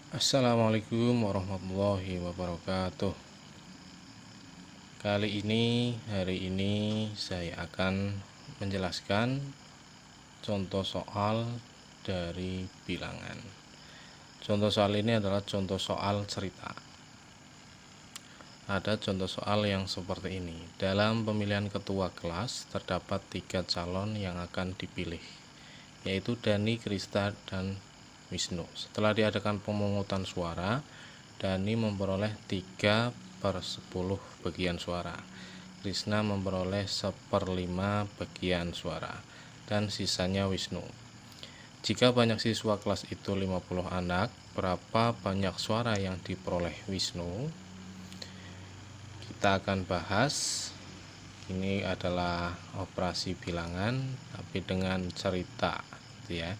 Assalamualaikum warahmatullahi wabarakatuh. Hari ini saya akan menjelaskan contoh soal dari bilangan. Contoh soal ini adalah contoh soal cerita. Ada contoh soal yang seperti ini. Dalam pemilihan ketua kelas terdapat 3 calon yang akan dipilih, yaitu Dani, Krista, dan Wisnu. Setelah diadakan pemungutan suara, Dani memperoleh 3/10 bagian suara, Krishna memperoleh 1/5 bagian suara, dan sisanya Wisnu. Jika banyak siswa kelas itu 50 anak, berapa banyak suara yang diperoleh Wisnu? Kita akan bahas. Ini adalah operasi bilangan tapi dengan cerita, gitu ya.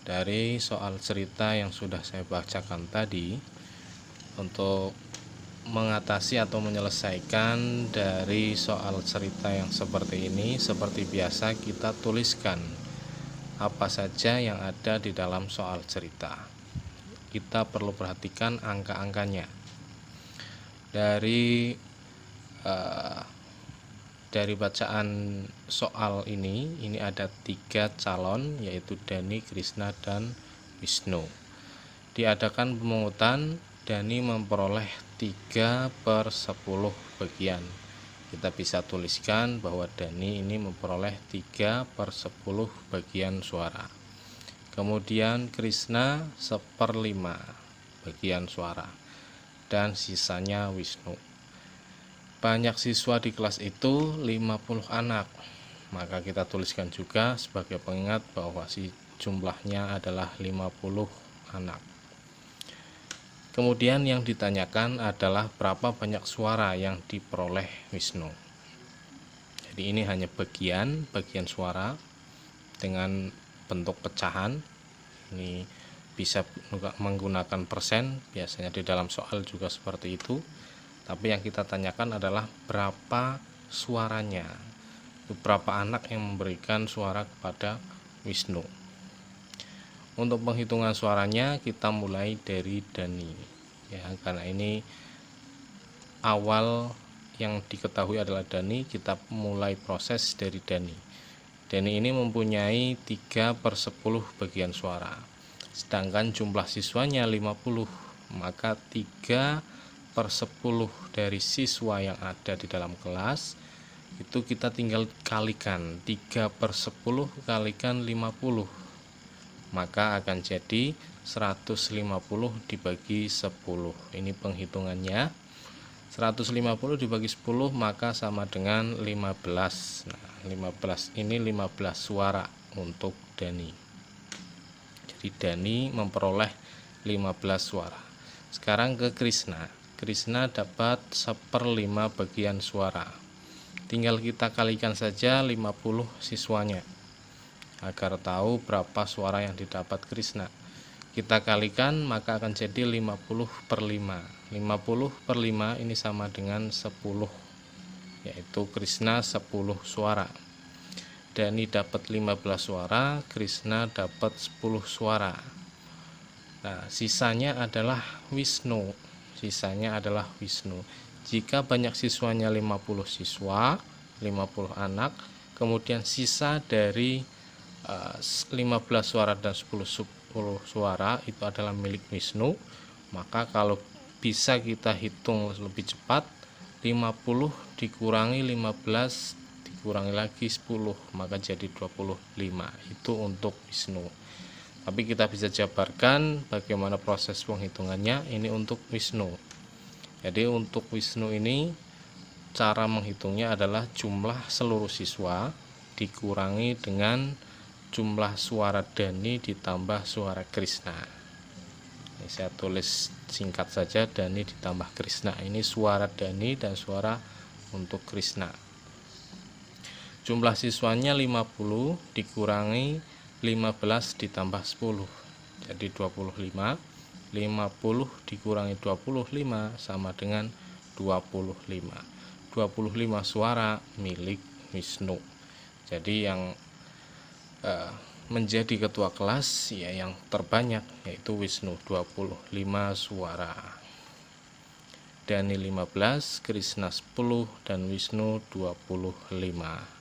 Dari soal cerita yang sudah saya bacakan tadi, untuk mengatasi atau menyelesaikan dari soal cerita yang seperti ini, seperti biasa kita tuliskan apa saja yang ada di dalam soal cerita. Kita perlu perhatikan angka-angkanya. Dari bacaan soal ini ada 3 calon, yaitu Dani, Krishna, dan Wisnu. Diadakan pemungutan, Dani memperoleh 3/10 bagian. Kita bisa tuliskan bahwa Dani ini memperoleh 3/10 bagian suara. Kemudian Krishna 1/5 bagian suara, dan sisanya Wisnu. Banyak siswa di kelas itu 50 anak, maka kita tuliskan juga sebagai pengingat bahwa jumlahnya adalah 50 anak. Kemudian yang ditanyakan adalah berapa banyak suara yang diperoleh Wisnu. Jadi ini hanya bagian suara dengan bentuk pecahan. Ini bisa menggunakan persen, biasanya di dalam soal juga seperti itu. Tapi yang kita tanyakan adalah berapa suaranya, berapa anak yang memberikan suara kepada Wisnu. Untuk penghitungan suaranya kita mulai dari Dani, ya, karena ini awal yang diketahui adalah Dani. Kita mulai proses dari Dani. Dani ini mempunyai 3/10 bagian suara, sedangkan jumlah siswanya 50, maka 3/10 dari siswa yang ada di dalam kelas itu kita tinggal kalikan. 3/10 kalikan 50, maka akan jadi 150 dibagi 10. Ini penghitungannya. 150 dibagi 10 maka sama dengan 15. Nah, 15 ini 15 suara untuk Dani. Jadi Dani memperoleh 15 suara. Sekarang ke Krishna. Krishna dapat 1/5 bagian suara. Tinggal kita kalikan saja 50 siswanya agar tahu berapa suara yang didapat Krishna. Kita kalikan maka akan jadi 50/5. 50/5 ini sama dengan 10, yaitu Krishna 10 suara. Dani dapat 15 suara, Krishna dapat 10 suara. Nah, sisanya adalah Wisnu. Jika banyak siswanya 50 siswa, 50 anak, kemudian sisa dari 15 suara dan 10 suara itu adalah milik Wisnu, maka kalau bisa kita hitung lebih cepat, 50 dikurangi 15 dikurangi lagi 10, maka jadi 25. Itu untuk Wisnu. Tapi kita bisa jabarkan bagaimana proses penghitungannya. Ini untuk Wisnu. Jadi untuk Wisnu ini cara menghitungnya adalah jumlah seluruh siswa dikurangi dengan jumlah suara Dani ditambah suara Krishna. Ini saya tulis singkat saja, Dani ditambah Krishna. Ini suara Dani dan suara untuk Krishna. Jumlah siswanya 50 dikurangi 15 ditambah 10, jadi 25. 50 dikurangi 25 sama dengan 25. 25 suara milik Wisnu. Jadi yang menjadi ketua kelas ya yang terbanyak yaitu Wisnu, 25 suara. Dani 15, Krishna 10, dan Wisnu 25.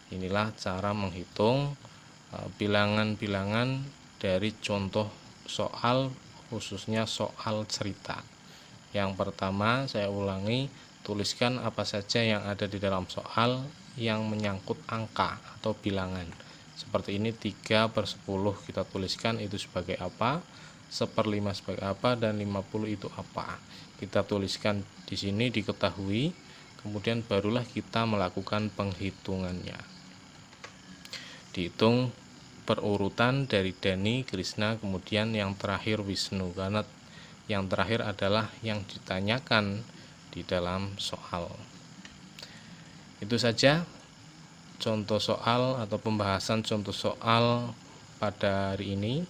Inilah cara menghitung bilangan-bilangan dari contoh soal, khususnya soal cerita. Yang pertama, saya ulangi, tuliskan apa saja yang ada di dalam soal yang menyangkut angka atau bilangan. Seperti ini, 3/10 kita tuliskan itu sebagai apa, 1/5 sebagai apa, dan 50 itu apa. Kita tuliskan di sini, diketahui, kemudian barulah kita melakukan penghitungannya. Dihitung perurutan dari Dani, Krishna, kemudian yang terakhir Wisnu, karena yang terakhir adalah yang ditanyakan di dalam soal. Itu saja contoh soal atau pembahasan contoh soal pada hari ini,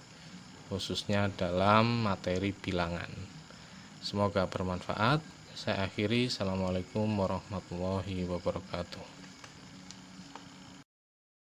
khususnya dalam materi bilangan. Semoga bermanfaat. Saya akhiri. Assalamualaikum warahmatullahi wabarakatuh.